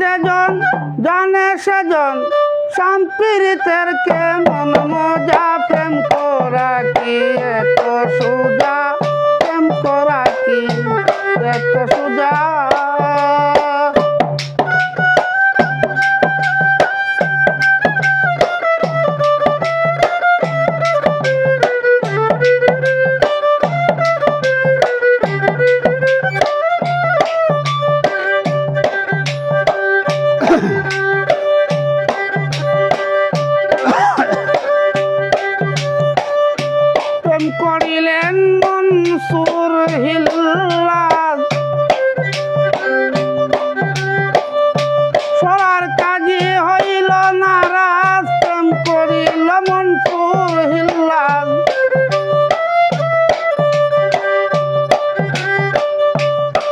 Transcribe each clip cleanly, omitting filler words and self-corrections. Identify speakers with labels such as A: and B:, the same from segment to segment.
A: যেজন জানে সেজন সম্প্রীতের কেমন মজা প্রেম করা কি এত সোজা প্রেম করা কি এত সোজা প্রেম করিলেন মনসুর হিল্লাজ সরার কাজী হইল নারাজ প্রেম করিল মনসুর হিল্লাজ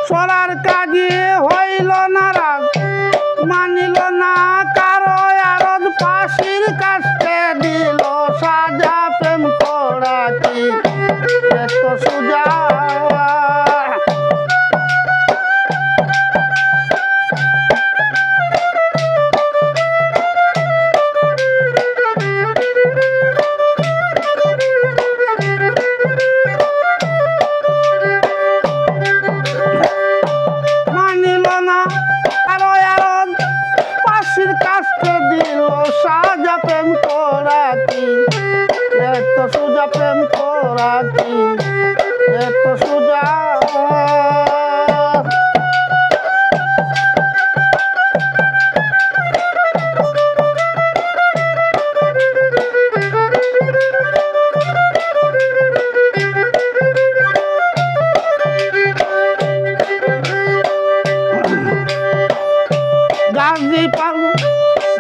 A: সরার কাজী হইল নারাজ মানিল না কারো আরজ ফাঁসির কাছে দিল সাজা প্রেম করা কি এত সোজা মানিল না কারো আরজ ফাঁসির কাছে দিল সাজা প্রেম করা কি এত সোজা প্রেম করা কি এত সোজা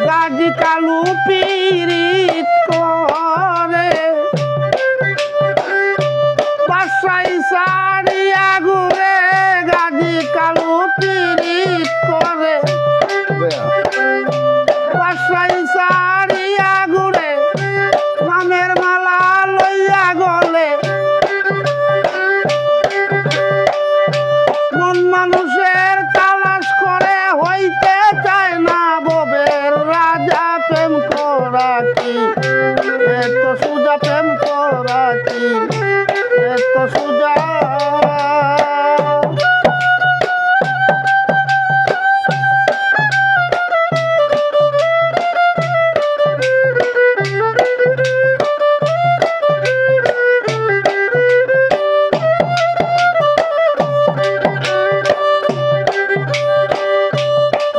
A: গাজী কালু পীড়িত করে বাসাই সারিয়া ঘুরে গাজী কালু পীড়িত করে বাসাই সারিয়া ঘুরে নামের মালা লইয়া গলে মন মানুষের তালাশ করে হইতে চায় না ববের রাজা প্রেম করা কি এত সোজা প্রেম করা কি এত সোজা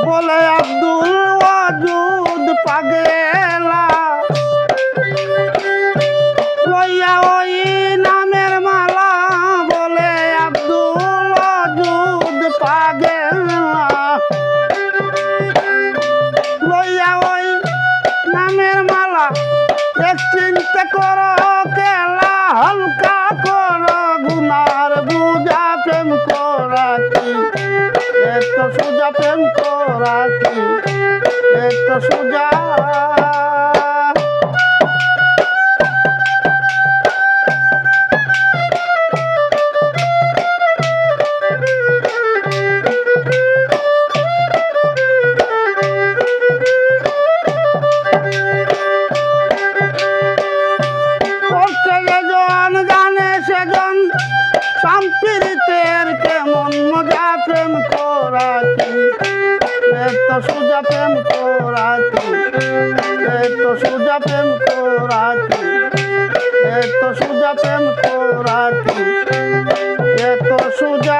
A: বলে আব্দুল ওয়াজুদ পাগেলা লইয়া ওই নামের মালা বলে আব্দুল ওয়াজুদ পাগেলা লইয়া ওই নামের মালা এক চিন্তা করো কেলা হালকা করো গুনার বুঝা প্রেম করা কি এত সোজা প্রেম করা কি এত সোজা করতে যেজন জানে সেজন সম্প্রীতের কেমন মজা প্রেম করা কি এত সোজা প্রেম করা কি এত সোজা প্রেম করা কি এত সোজা প্রেম করা কি এত সোজা